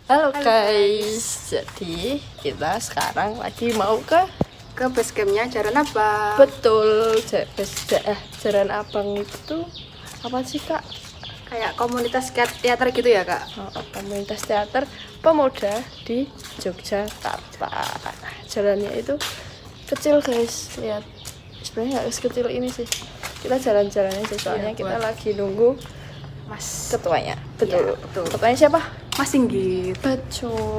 Halo guys, jadi kita sekarang lagi mau ke base campnya Jaran Abang. betul Jaran Abang itu apa sih kak? Kayak komunitas teater gitu ya kak? Komunitas teater pemuda di Yogyakarta. Jalannya itu kecil guys, lihat. Sebenarnya nggak sekecil ini sih. Kita jalan-jalan aja soalnya kita lagi nunggu Mas ketuanya. Betul. Iya, betul. Ketuanya siapa? Mas Inggit. Betul.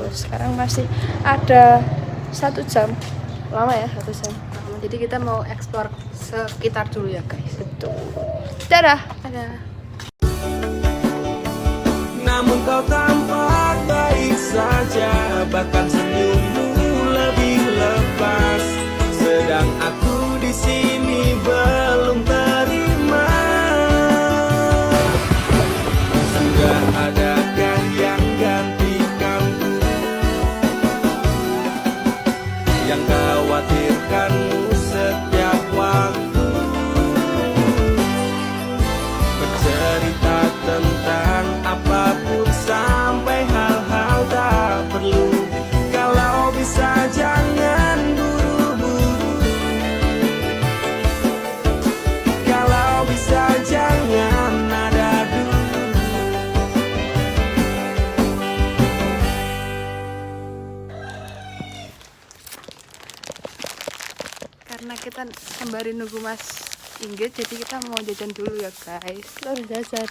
Sekarang masih ada 1 jam. Lama ya 1 jam. Jadi kita mau explore sekitar dulu ya guys. Betul. Dadah. Ada. Namun kau tampak baik saja, bahkan senyummu lebih lepas. Sedang aku di sini belum terima. Sudah adakah yang gantikanku? Yang khawatirkanmu setiap waktu. Bercerita tentang apapun sampai hal-hal tak perlu. Kalau bisa jangan buru-buru. Kalau bisa jangan ada dulu. Karena kita sembari nunggu Mas Inggit, jadi kita mau jajan dulu ya guys. Kita udah jajan.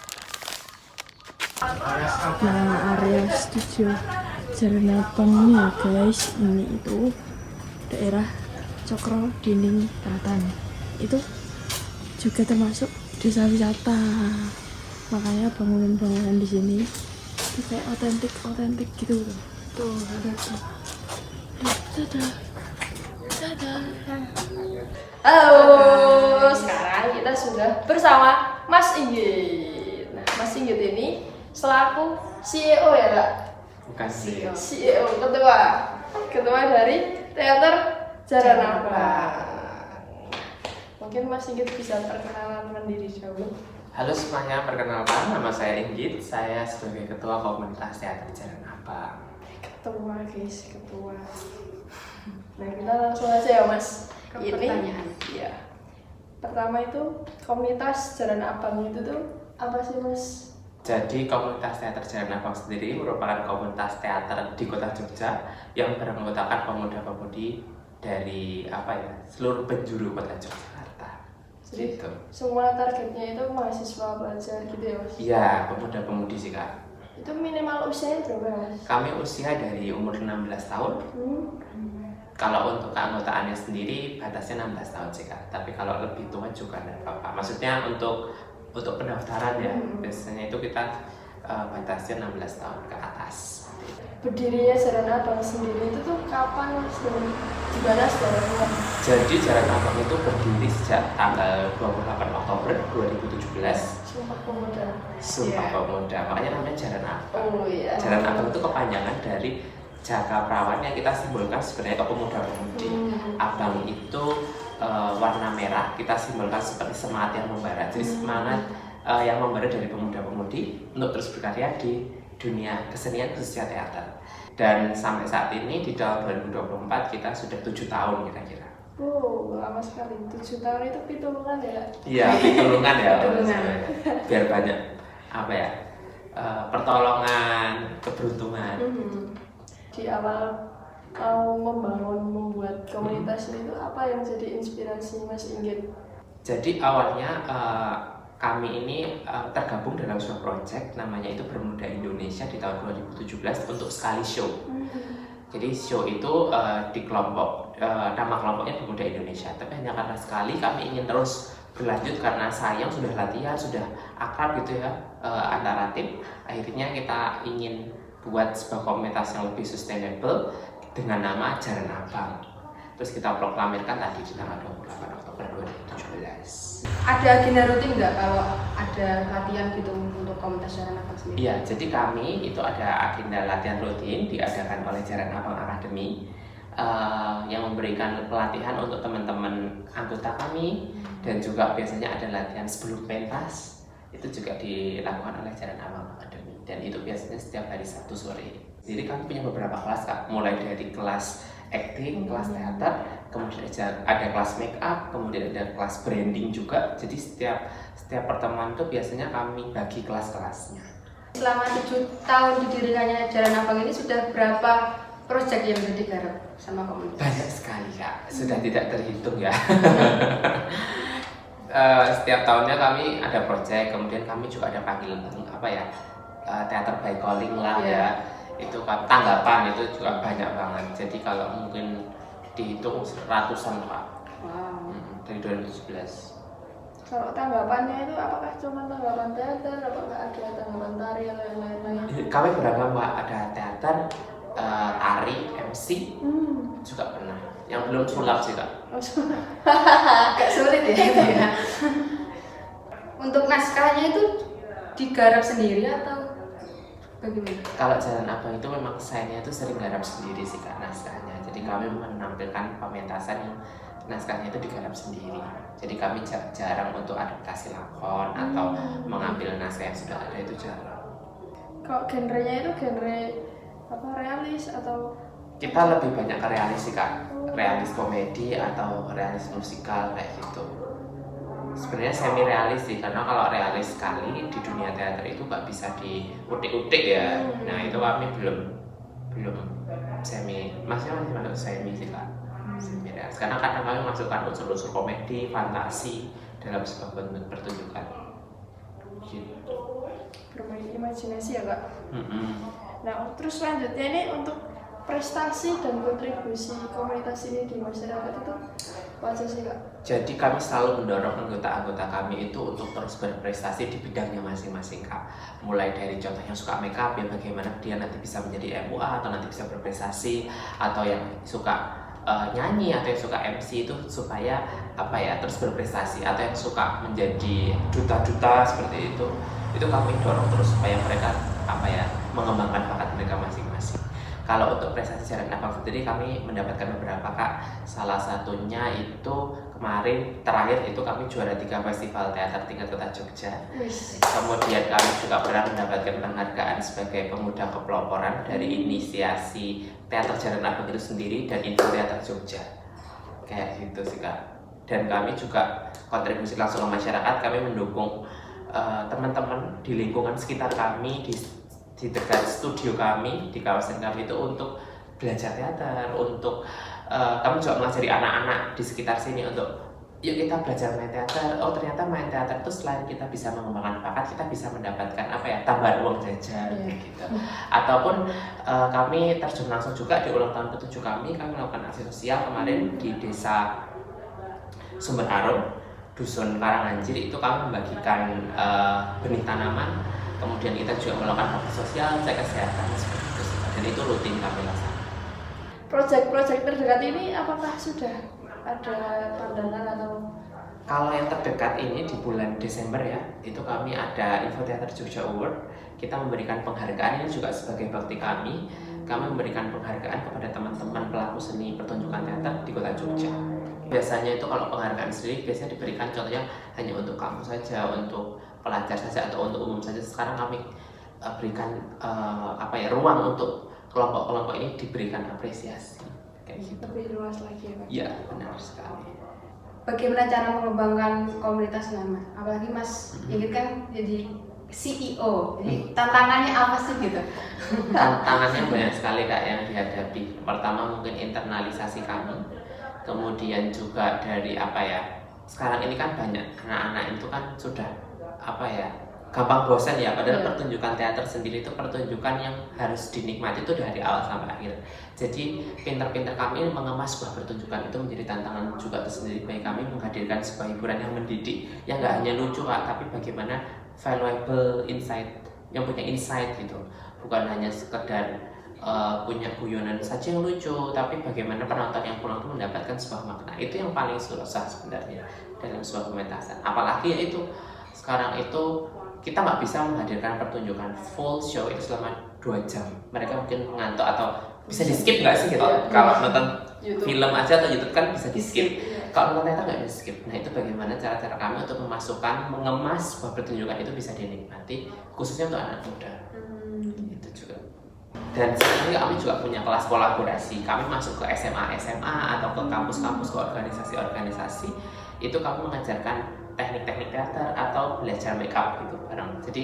Nah, area studio Jaran Abang ini ya guys. Ini itu daerah Cokro Dinding Ratan. Itu juga termasuk desa wisata. Makanya bangunan-bangunan di sini itu kayak otentik gitu. Tuh, ada tuh. Dadah. Dadah. Halo, sekarang kita sudah bersama Mas Inggit. Nah, Mas Inggit ini selaku CEO ya kak? Bukan sih. CEO, ketua dari Teater Jaran Abang. Mungkin Mas Inggit bisa perkenalan diri dulu. Halo semuanya, perkenalkan nama saya Inggit. Saya sebagai ketua komunitas teater Jaran Abang. Ketua guys, ketua. Nah, kita langsung aja ya Mas. Ke pertanyaan. Iya. Pertama itu komunitas Jaran Abang itu tuh apa sih Mas? Jadi komunitas teater Jaran Abang sendiri merupakan komunitas teater di kota Jogja yang beranggotakan pemuda-pemudi dari seluruh penjuru kota Yogyakarta. Jadi Gitu. semua targetnya itu mahasiswa pelajar gitu ya Mas? Iya, pemuda-pemudi sih kak. Itu minimal usianya berapa Mas? Kami usia dari umur 16 tahun. Kalau untuk keanggotaannya sendiri batasnya 16 tahun sih kak. Tapi kalau lebih tua juga tidak apa-apa. Maksudnya untuk pendaftaran ya, biasanya itu kita batasnya 16 tahun ke atas. Berdirinya Jaran Abang sendiri itu tuh kapan Mas? Dan gimana sebenarnya? Jadi Jaran Abang itu berdiri sejak tanggal 28 Oktober 2017. Sumpah Pemuda. Sumpah Pemuda, makanya namanya Jaran Abang. Oh iya. Jaran Abang itu kepanjangan dari Jaka Prawan yang kita simbolkan sebenarnya ke pemuda-pemudi. Abang itu warna merah, kita simbolkan seperti semangat yang membara. Jadi semangat yang membara dari pemuda-pemudi untuk terus berkarya di dunia kesenian khususnya teater. Dan sampai saat ini di tahun 2024 kita sudah 7 tahun kira-kira. Oh, lama sekali. 7 tahun itu pitulungan ya? Iya, pitulungan ya. Pitulungan. Biar banyak pertolongan, keberuntungan. Di awal mau membuat komunitas ini tuh apa yang jadi inspirasi Mas Inggit? Jadi awalnya kami ini tergabung dalam sebuah proyek namanya itu Bermuda Indonesia di tahun 2017 untuk sekali show. Jadi show itu nama kelompoknya Bermuda Indonesia. Tapi hanya karena sekali kami ingin terus berlanjut karena sayang sudah latihan, sudah akrab gitu ya antara tim. Akhirnya kita ingin buat sebuah komunitas yang lebih sustainable dengan nama Jaran Abang. Terus kita proklamirkan tadi di tanggal 28 Oktober 2017. Ada agenda rutin nggak kalau ada latihan gitu untuk komunitas Jaran Abang sendiri? Iya, jadi kami itu ada agenda latihan rutin diadakan oleh Jaran Abang Academy yang memberikan pelatihan untuk teman-teman anggota kami dan juga biasanya ada latihan sebelum pentas itu juga dilakukan oleh Jaran Abang Academy. dan itu biasanya setiap hari Sabtu sore. Jadi kami punya beberapa kelas Kak, mulai dari kelas acting, kelas teater, kemudian ada kelas make up, kemudian ada kelas branding juga. Jadi setiap pertemuan itu biasanya kami bagi kelas-kelasnya. Selama 7 tahun didirikannya Jalan Abang ini sudah berapa proyek yang sudah digarap sama komunitas? Banyak sekali Kak, sudah tidak terhitung ya. Setiap tahunnya kami ada proyek, kemudian kami juga ada panggilan teater by calling lah ya. Itu tanggapan itu juga banyak banget. Jadi kalau mungkin dihitung ratusan Pak. Wow. Dari 2017. Kalau tanggapannya itu apakah cuma tanggapan teater, apakah ada tanggapan tari atau yang lain-lain? Kami beragam Pak, ada teater, tari, MC juga pernah. Yang belum sulap sih Kak. Agak sulit ya itu ya. Untuk naskahnya itu digarap sendiri atau bagaimana? Kalau Jalan Abang itu memang saya itu sering garap sendiri sih Kak naskahnya. Jadi kami menampilkan pementasan yang naskahnya itu digarap sendiri. Jadi kami jarang untuk adaptasi lakon atau mengambil naskah yang sudah ada, itu jarang. Kalau genrenya itu genre apa, realis atau? Kita lebih banyak ke realis sih Kak, realis komedi atau realis musikal kayak gitu. Sebenarnya semi realis sih, karena kalau realis sekali di dunia teater itu nggak bisa diutik-utik ya. Nah itu kami belum semi, masih masuk semi sih Kak, semi realis. Karena kadang kami masukkan unsur-unsur komedi, fantasi dalam sebuah pertunjukan. Gitu. Bermain imajinasi ya Kak. Nah terus selanjutnya ini untuk prestasi dan kontribusi komunitas ini di masyarakat itu apa aja sih Kak? Jadi kami selalu mendorong anggota-anggota kami itu untuk terus berprestasi di bidangnya masing-masing Kak. Mulai dari contohnya suka make up, ya bagaimana dia nanti bisa menjadi MUA atau nanti bisa berprestasi, atau yang suka nyanyi atau yang suka MC itu supaya terus berprestasi, atau yang suka menjadi duta-duta seperti itu kami dorong terus supaya mereka mengembangkan bakat mereka masing-masing. Kalau untuk prestasi Jalan Abang sendiri kami mendapatkan beberapa Kak. Salah satunya itu kemarin terakhir itu kami juara 3 festival teater tingkat kota Jogja. Kemudian kami juga pernah mendapatkan penghargaan sebagai pemuda kepeloporan dari inisiasi teater Jalan Abang itu sendiri dan Info Teater Jogja. Kayak gitu sih Kak. Dan kami juga kontribusi langsung ke masyarakat, kami mendukung teman-teman di lingkungan sekitar kami, di dekat studio kami, di kawasan kami itu untuk belajar teater, untuk kami juga mengajari anak-anak di sekitar sini untuk yuk kita belajar main teater. Oh ternyata main teater itu selain kita bisa mengembangkan bakat, kita bisa mendapatkan tambahan uang jajan gitu. Ataupun kami terjun langsung juga di ulang tahun ke-7 kami melakukan aksi sosial kemarin di desa Sumber Arum, Dusun Karanganjir. Itu kami membagikan benih tanaman. Kemudian kita juga melakukan bakti sosial, cek kesehatan seperti itu, dan itu rutin kami laksanakan. Proyek-proyek terdekat ini apakah sudah ada pandangan atau? Kalau yang terdekat ini di bulan Desember ya, itu kami ada Info Teater Jogja Award. Kita memberikan penghargaan ini juga sebagai bakti kami. Kami memberikan penghargaan kepada teman-teman pelaku seni pertunjukan teater di kota Jogja. Biasanya itu kalau penghargaan sendiri biasanya diberikan contohnya hanya untuk kamu saja, untuk pelajar saja atau untuk umum saja. Sekarang kami berikan ruang untuk kelompok-kelompok ini diberikan apresiasi kayak gitu. Lebih luas lagi ya Pak? Iya benar sekali. Bagaimana cara mengembangkan komunitas nama? Apalagi Mas Inggit kan jadi CEO, jadi tantangannya apa sih gitu? Tantangannya banyak sekali Kak yang dihadapi. Pertama mungkin internalisasi kami, kemudian juga dari sekarang ini kan banyak anak-anak itu kan sudah gampang bosan ya, padahal pertunjukan teater sendiri itu pertunjukan yang harus dinikmati itu dari awal sampai akhir. Jadi pinter-pinter kami mengemas sebuah pertunjukan itu menjadi tantangan juga tersendiri bagi kami, menghadirkan sebuah hiburan yang mendidik, yang nggak hanya lucu Kak, tapi bagaimana valuable insight, yang punya insight gitu, bukan hanya sekedar punya guyonan saja yang lucu, tapi bagaimana penonton yang pulang itu mendapatkan sebuah makna. Itu yang paling susah sebenarnya dalam sebuah pementasan. Apalagi itu sekarang itu kita nggak bisa menghadirkan pertunjukan full show itu selama 2 jam. Mereka mungkin mengantuk atau bisa di skip nggak sih gitu? Kalau nonton YouTube, film aja atau YouTube kan bisa di skip. Kalau nonton teater nggak bisa di skip. Nah itu bagaimana cara-cara kami untuk mengemas sebuah pertunjukan itu bisa dinikmati, khususnya untuk anak muda. Dan sebenarnya kami juga punya kelas kolaborasi. Kami masuk ke SMA atau ke kampus-kampus, ke organisasi-organisasi. Itu kami mengajarkan teknik-teknik teater atau belajar makeup gitu bareng. Jadi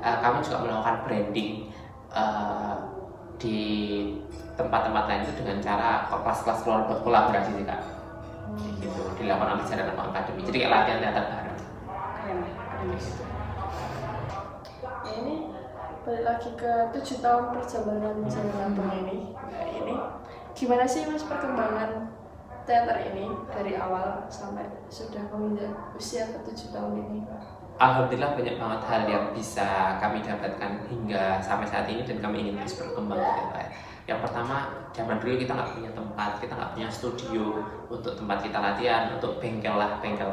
kami juga melakukan branding di tempat-tempat lain itu dengan cara kelas-kelas kolaborasi sih Kak. Gitu, dilakukan oleh Jaran Abang Academy. Jadi kayak latihan teater bareng. Keren, keren gitu. Nah, ini balik lagi ke 7 tahun perjalanan Jaran Abang ini. Nah, ini gimana sih Mas perkembangan teater ini dari awal sampai sudah menginjak usia ke 7 tahun ini? Alhamdulillah banyak banget hal yang bisa kami dapatkan hingga sampai saat ini dan kami ingin terus berkembang gitu Pak. Yang pertama, zaman dulu kita nggak punya tempat, kita nggak punya studio untuk tempat kita latihan, untuk bengkel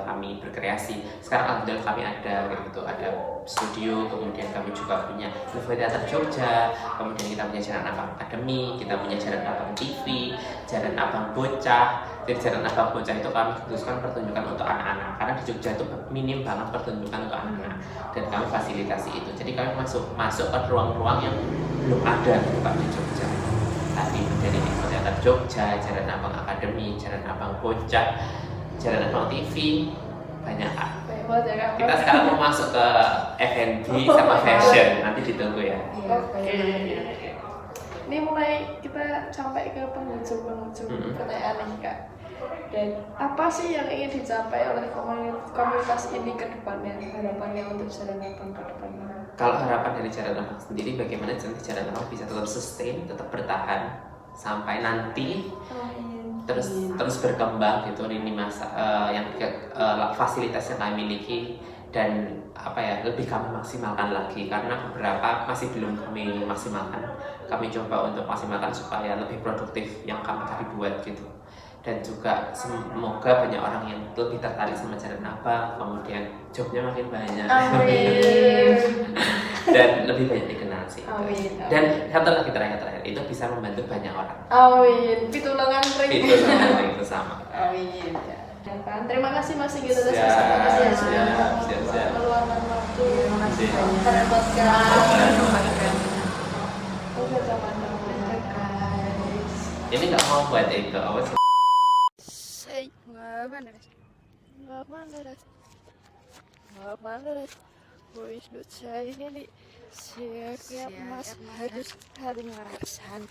kami berkreasi. Sekarang alhamdulillah kami ada gitu, ada studio, kemudian kami juga punya Live Theater Jogja, kemudian kita punya Jaran Abang Academy, kita punya Jaran Abang TV, Jaran Abang Bocah. Di Jaran Abang Bocah itu kami khususkan pertunjukan untuk anak-anak, karena di Jogja itu minim banget pertunjukan untuk anak-anak, dan kami fasilitasi itu. Jadi kami masuk ke ruang-ruang yang belum ada gitu Pak di Jogja. Tadi menjadi Live Theater Jogja, Jaran Abang Academy, Jaran Abang Bocah, Jaran Abang TV, banyak Kak. Baik banget ya Kak. Kita sekarang mau masuk ke F&B sama fashion, nanti ditunggu ya. Iya, Oke. Ini mulai kita sampai ke penghujung pertanyaan nih Kak. Dan apa sih yang ingin dicapai oleh komunitas ini ke depannya, harapannya untuk Jaran Abang ke depannya? Kalau harapan dari Jaran Abang sendiri, bagaimana nanti Jaran Abang bisa tetap sustain, tetap bertahan sampai nanti terus berkembang gitu. Ini masa yang fasilitas yang kami miliki dan apa ya, lebih kami maksimalkan lagi, karena beberapa masih belum kami maksimalkan. Kami coba untuk maksimalkan supaya lebih produktif yang kami tadi buat gitu. Dan juga semoga banyak orang yang lebih tertarik sama Jaran Abang, kemudian jobnya makin banyak. Amin. Dan lebih banyak dikenal sih. Amin. Dan satu lagi terakhir itu bisa membantu banyak orang. Amin. Pitulungan ring. Itu sama, itu sama. Amin. Ya kan. Terima kasih Mas Sigit atas Siap, kesempatan yang sudah siap. meluangkan waktu. Terima kasih Siap. banyak. Merepotkan. Udah teman-teman. Guys. Ini nggak mau buat itu, awas. Nggak mana Boys saya ini siap mas harus hari ngarasan.